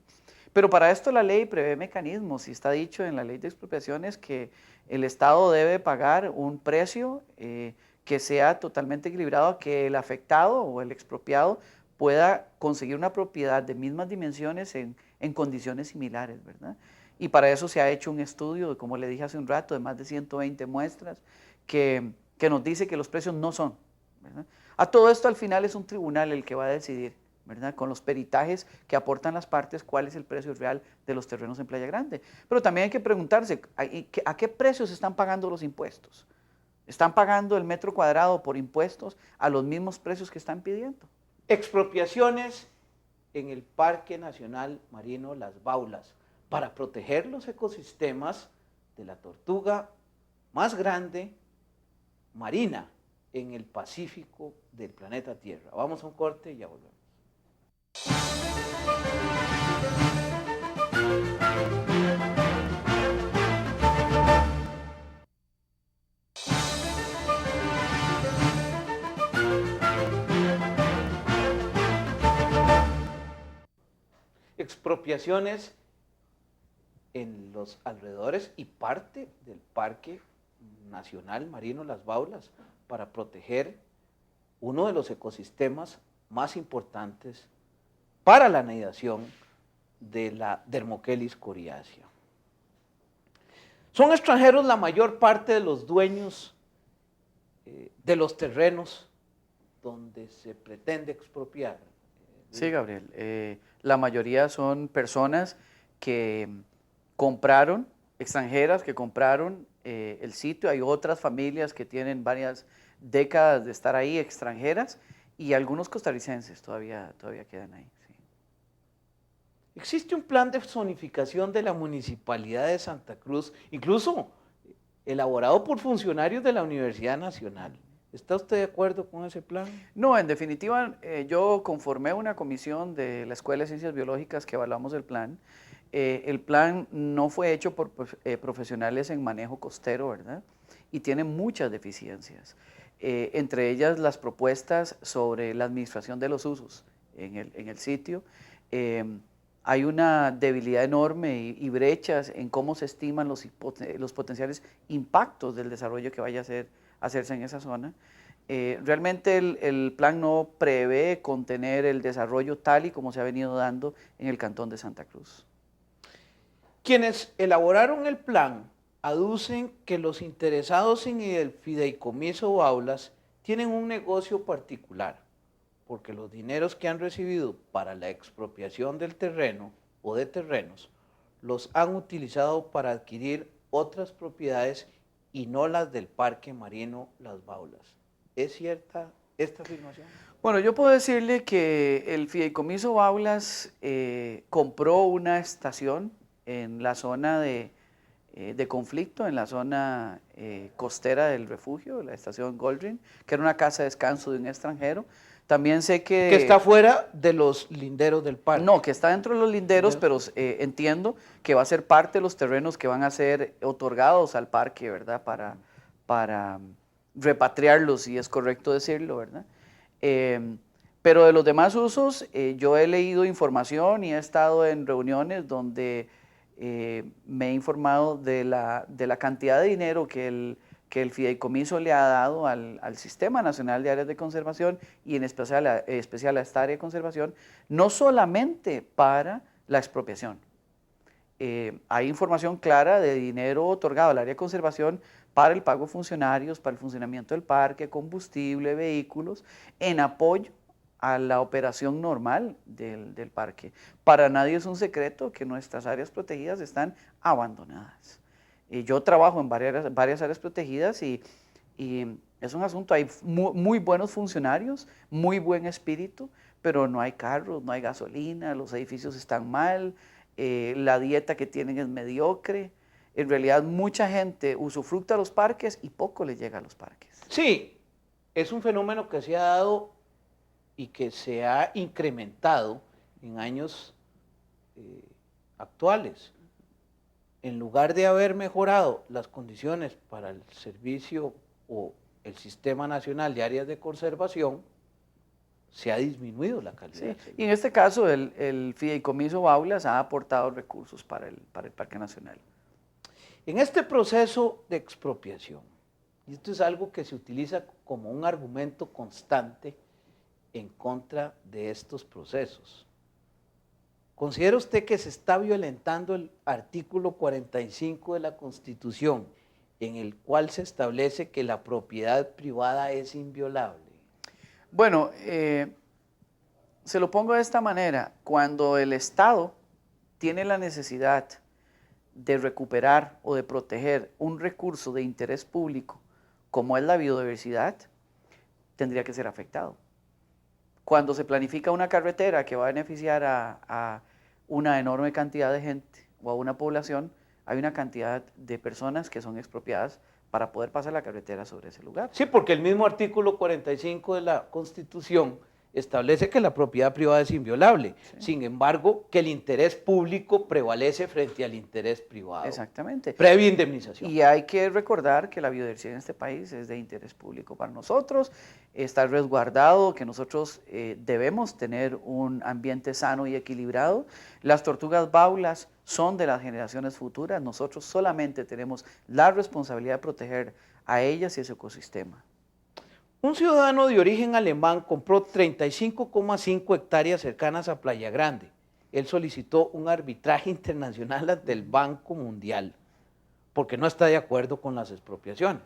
B: Pero para esto la ley prevé mecanismos y está dicho en la ley de expropiaciones que el Estado debe pagar un precio que sea totalmente equilibrado, que el afectado o el expropiado pueda conseguir una propiedad de mismas dimensiones en condiciones similares, ¿verdad? Y para eso se ha hecho un estudio, como le dije hace un rato, de más de 120 muestras que nos dice que los precios no son, ¿verdad? A todo esto al final es un tribunal el que va a decidir, ¿verdad? Con los peritajes que aportan las partes, cuál es el precio real de los terrenos en Playa Grande. Pero también hay que preguntarse, ¿a qué precios están pagando los impuestos? ¿Están pagando el metro cuadrado por impuestos a los mismos precios que están pidiendo?
A: Expropiaciones en el Parque Nacional Marino Las Baulas para proteger los ecosistemas de la tortuga más grande marina en el Pacífico del planeta Tierra. Vamos a un corte y ya volvemos. Expropiaciones en los alrededores y parte del Parque Nacional Marino Las Baulas para proteger uno de los ecosistemas más importantes para la anidación de la Dermochelis coriacea. Son extranjeros la mayor parte de los dueños de los terrenos donde se pretende expropiar.
B: Sí, Gabriel. La mayoría son personas que compraron, extranjeras que compraron el sitio. Hay otras familias que tienen varias décadas de estar ahí, extranjeras, y algunos costarricenses todavía quedan ahí. Sí.
A: Existe un plan de zonificación de la Municipalidad de Santa Cruz, incluso elaborado por funcionarios de la Universidad Nacional. ¿Está usted de acuerdo con ese plan?
B: No, en definitiva, yo conformé una comisión de la Escuela de Ciencias Biológicas que evaluamos el plan. El plan no fue hecho por profesionales en manejo costero, ¿verdad? Y tiene muchas deficiencias, entre ellas las propuestas sobre la administración de los usos en el sitio. Hay una debilidad enorme y brechas en cómo se estiman los potenciales impactos del desarrollo que vaya a hacerse en esa zona. Realmente el plan no prevé contener el desarrollo tal y como se ha venido dando en el Cantón de Santa Cruz.
A: Quienes elaboraron el plan aducen que los interesados en el fideicomiso Baulas tienen un negocio particular, porque los dineros que han recibido para la expropiación del terreno o de terrenos los han utilizado para adquirir otras propiedades y no las del Parque Marino Las Baulas. ¿Es cierta esta afirmación?
B: Bueno, yo puedo decirle que el fideicomiso Baulas compró una estación en la zona de conflicto, en la zona costera del refugio, la estación Goldring, que era una casa de descanso de un extranjero. También sé
A: que está fuera de los linderos del parque.
B: No, que está dentro de los linderos, pero entiendo que va a ser parte de los terrenos que van a ser otorgados al parque, ¿verdad? Para repatriarlos, si es correcto decirlo, ¿verdad? Pero de los demás usos, yo he leído información y he estado en reuniones donde me he informado de la cantidad de dinero que el fideicomiso le ha dado al Sistema Nacional de Áreas de Conservación y en especial a esta área de conservación, no solamente para la expropiación. Hay información clara de dinero otorgado al área de conservación para el pago de funcionarios, para el funcionamiento del parque, combustible, vehículos, en apoyo a la operación normal del parque. Para nadie es un secreto que nuestras áreas protegidas están abandonadas. Yo trabajo en varias áreas protegidas y es un asunto, hay muy buenos funcionarios, muy buen espíritu, pero no hay carros, no hay gasolina, los edificios están mal, la dieta que tienen es mediocre. En realidad mucha gente usufructa los parques y poco le llega a los parques.
A: Sí, es un fenómeno que se ha dado y que se ha incrementado en años actuales. En lugar de haber mejorado las condiciones para el servicio o el Sistema Nacional de Áreas de Conservación, se ha disminuido la calidad.
B: Sí, y en este caso el fideicomiso Baulas ha aportado recursos para el Parque Nacional.
A: En este proceso de expropiación, y esto es algo que se utiliza como un argumento constante en contra de estos procesos, ¿considera usted que se está violentando el artículo 45 de la Constitución, en el cual se establece que la propiedad privada es inviolable?
B: Bueno, se lo pongo de esta manera. Cuando el Estado tiene la necesidad de recuperar o de proteger un recurso de interés público, como es la biodiversidad, tendría que ser afectado. Cuando se planifica una carretera que va a beneficiar a una enorme cantidad de gente o a una población, hay una cantidad de personas que son expropiadas para poder pasar la carretera sobre ese lugar.
A: Sí, porque el mismo artículo 45 de la Constitución establece que la propiedad privada es inviolable. Sí. Sin embargo, que el interés público prevalece frente al interés privado.
B: Exactamente.
A: Previa indemnización.
B: Y hay que recordar que la biodiversidad en este país es de interés público para nosotros, está resguardado, que nosotros debemos tener un ambiente sano y equilibrado. Las tortugas baulas son de las generaciones futuras, nosotros solamente tenemos la responsabilidad de proteger a ellas y a su ecosistema.
A: Un ciudadano de origen alemán compró 35,5 hectáreas cercanas a Playa Grande. Él solicitó un arbitraje internacional ante el Banco Mundial porque no está de acuerdo con las expropiaciones.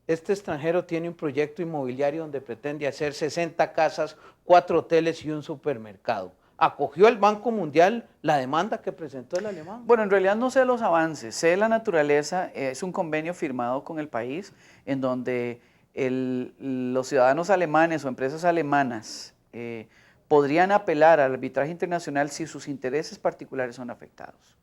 A: Este extranjero tiene un proyecto inmobiliario donde pretende hacer 60 casas, 4 hoteles y un supermercado. ¿Acogió el Banco Mundial la demanda que presentó el alemán?
B: Bueno, en realidad no sé los avances, sé la naturaleza, es un convenio firmado con el país en donde los ciudadanos alemanes o empresas alemanas podrían apelar al arbitraje internacional si sus intereses particulares son afectados.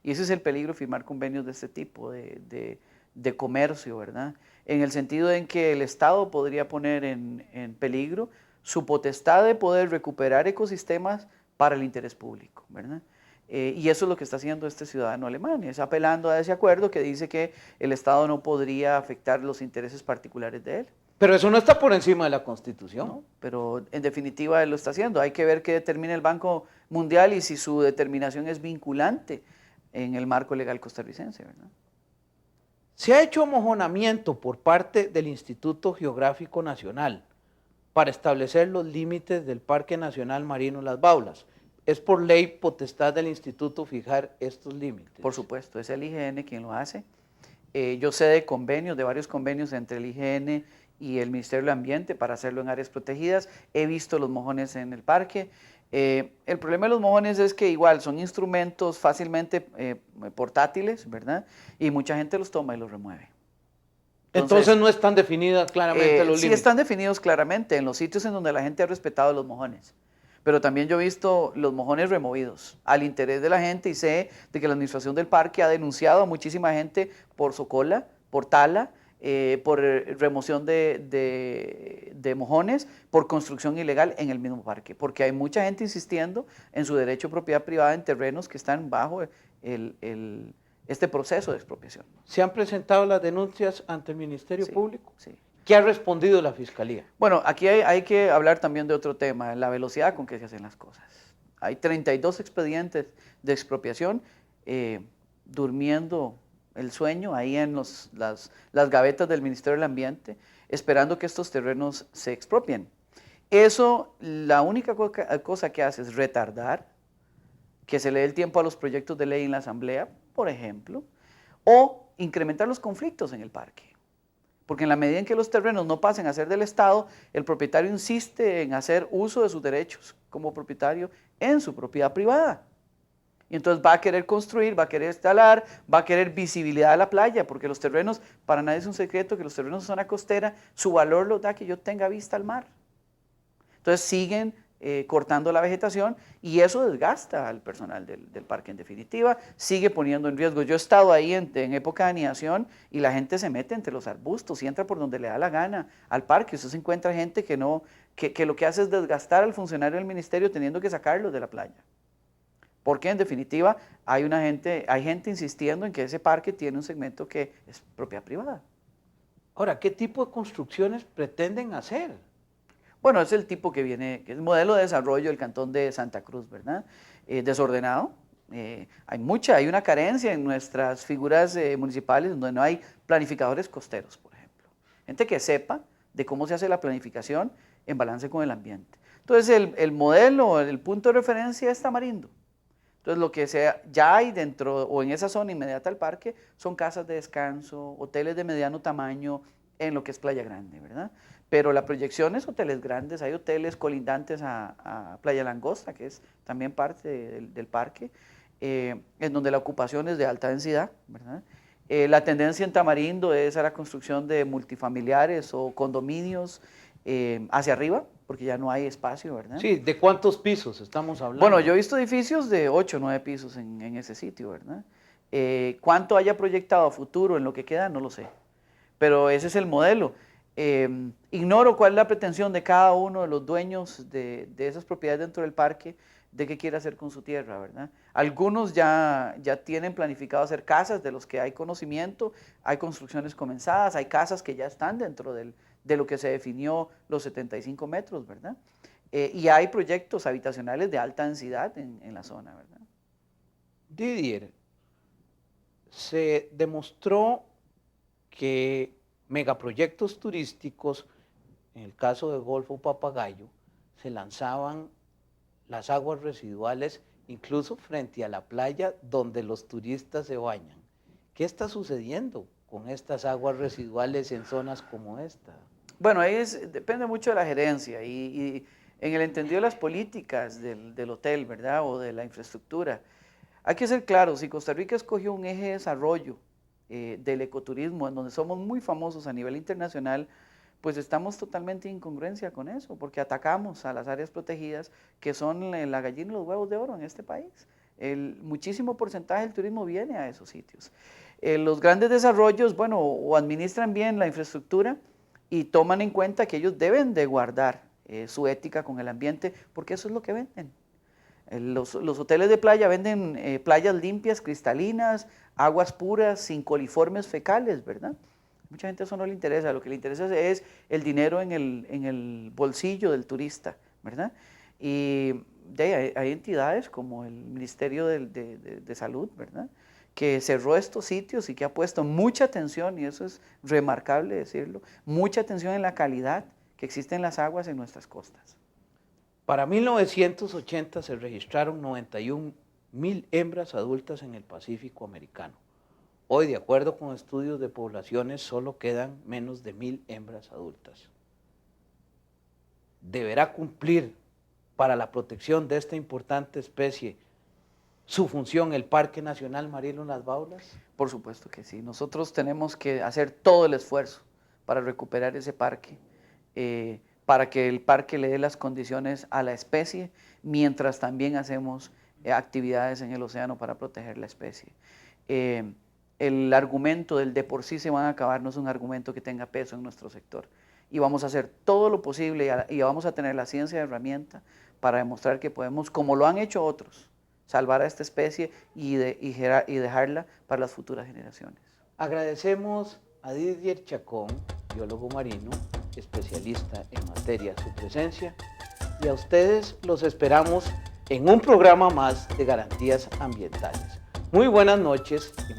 B: Y ese es el peligro de firmar convenios de este tipo, de comercio, ¿verdad? En el sentido en que el Estado podría poner en peligro su potestad de poder recuperar ecosistemas para el interés público, ¿verdad? Y eso es lo que está haciendo este ciudadano alemán, es apelando a ese acuerdo que dice que el Estado no podría afectar los intereses particulares de él.
A: Pero eso no está por encima de la Constitución.
B: ¿No? Pero en definitiva él lo está haciendo. Hay que ver qué determina el Banco Mundial y si su determinación es vinculante en el marco legal costarricense, ¿verdad?
A: Se ha hecho mojonamiento por parte del Instituto Geográfico Nacional para establecer los límites del Parque Nacional Marino Las Baulas. Es por ley potestad del instituto fijar estos límites.
B: Por supuesto, es el IGN quien lo hace. Yo sé de convenios, de varios convenios entre el IGN y el Ministerio del Ambiente para hacerlo en áreas protegidas. He visto los mojones en el parque. El problema de los mojones es que igual son instrumentos fácilmente portátiles, ¿verdad? Y mucha gente los toma y los remueve.
A: Entonces no están definidas claramente los límites.
B: Sí están definidos claramente en los sitios en donde la gente ha respetado los mojones. Pero también yo he visto los mojones removidos al interés de la gente y sé de que la administración del parque ha denunciado a muchísima gente por socola, por tala, por remoción de mojones, por construcción ilegal en el mismo parque. Porque hay mucha gente insistiendo en su derecho a propiedad privada en terrenos que están bajo este proceso de expropiación.
A: ¿Se han presentado las denuncias ante el Ministerio Público?
B: Sí.
A: ¿Qué ha respondido la Fiscalía?
B: Bueno, aquí hay que hablar también de otro tema, la velocidad con que se hacen las cosas. Hay 32 expedientes de expropiación durmiendo el sueño ahí en las gavetas del Ministerio del Ambiente, esperando que estos terrenos se expropien. Eso, la única cosa que hace es retardar que se le dé el tiempo a los proyectos de ley en la Asamblea, por ejemplo, o incrementar los conflictos en el parque. Porque en la medida en que los terrenos no pasen a ser del Estado, el propietario insiste en hacer uso de sus derechos como propietario en su propiedad privada. Y entonces va a querer construir, va a querer instalar, va a querer visibilidad a la playa, porque los terrenos, para nadie es un secreto que los terrenos de zona costera, su valor lo da que yo tenga vista al mar. Entonces siguen cortando la vegetación y eso desgasta al personal del parque en definitiva, sigue poniendo en riesgo. Yo he estado ahí en época de anidación y la gente se mete entre los arbustos y entra por donde le da la gana al parque. Usted se encuentra gente que lo que hace es desgastar al funcionario del ministerio teniendo que sacarlos de la playa. Porque en definitiva hay gente insistiendo en que ese parque tiene un segmento que es propiedad privada.
A: Ahora, ¿qué tipo de construcciones pretenden hacer?
B: Bueno, es el tipo que viene, que es el modelo de desarrollo del Cantón de Santa Cruz, ¿verdad? Desordenado. Hay una carencia en nuestras figuras municipales donde no hay planificadores costeros, por ejemplo. Gente que sepa de cómo se hace la planificación en balance con el ambiente. Entonces, el modelo, el punto de referencia es Tamarindo. Entonces, lo que ya hay dentro o en esa zona inmediata al parque son casas de descanso, hoteles de mediano tamaño en lo que es Playa Grande, ¿verdad? Pero la proyección es hoteles grandes, hay hoteles colindantes a Playa Langosta, que es también parte del parque, en donde la ocupación es de alta densidad, ¿verdad? La tendencia en Tamarindo es a la construcción de multifamiliares o condominios hacia arriba, porque ya no hay espacio, ¿verdad?
A: Sí, ¿de cuántos pisos estamos hablando?
B: Bueno, yo he visto edificios de 8 o 9 pisos en ese sitio, ¿verdad? ¿Cuánto haya proyectado a futuro en lo que queda? No lo sé, pero ese es el modelo. Ignoro cuál es la pretensión de cada uno de los dueños de esas propiedades dentro del parque, de qué quiere hacer con su tierra, ¿verdad? Algunos ya tienen planificado hacer casas de los que hay conocimiento, hay construcciones comenzadas, hay casas que ya están dentro de lo que se definió los 75 metros, ¿verdad? Y hay proyectos habitacionales de alta densidad en la zona, ¿verdad?
A: Didier, se demostró que megaproyectos turísticos en el caso del Golfo Papagayo, se lanzaban las aguas residuales incluso frente a la playa donde los turistas se bañan. ¿Qué está sucediendo con estas aguas residuales en zonas como esta?
B: Bueno, ahí depende mucho de la gerencia y en el entendido de las políticas del hotel, ¿verdad? O de la infraestructura. Hay que ser claros, si Costa Rica escogió un eje de desarrollo del ecoturismo, en donde somos muy famosos a nivel internacional, pues estamos totalmente en incongruencia con eso, porque atacamos a las áreas protegidas que son la gallina y los huevos de oro en este país. Muchísimo porcentaje del turismo viene a esos sitios. Los grandes desarrollos, bueno, o administran bien la infraestructura y toman en cuenta que ellos deben de guardar su ética con el ambiente, porque eso es lo que venden. Los hoteles de playa venden playas limpias, cristalinas, aguas puras, sin coliformes fecales, ¿verdad? Mucha gente eso no le interesa, lo que le interesa es el dinero en el bolsillo del turista, ¿verdad? Y hay entidades como el Ministerio de Salud, ¿verdad?, que cerró estos sitios y que ha puesto mucha atención, y eso es remarcable decirlo, mucha atención en la calidad que existe en las aguas en nuestras costas.
A: Para 1980 se registraron 91.000 hembras adultas en el Pacífico americano. Hoy, de acuerdo con estudios de poblaciones, solo quedan menos de 1.000 hembras adultas. ¿Deberá cumplir para la protección de esta importante especie su función el Parque Nacional Marino Las Baulas?
B: Por supuesto que sí. Nosotros tenemos que hacer todo el esfuerzo para recuperar ese parque, para que el parque le dé las condiciones a la especie, mientras también hacemos actividades en el océano para proteger la especie. El argumento del de por sí se van a acabar no es un argumento que tenga peso en nuestro sector. Y vamos a hacer todo lo posible y vamos a tener la ciencia de herramienta para demostrar que podemos, como lo han hecho otros, salvar a esta especie y dejarla para las futuras generaciones.
A: Agradecemos a Didier Chacón, biólogo marino, especialista en materia, su presencia, y a ustedes los esperamos en un programa más de Garantías Ambientales. Muy buenas noches y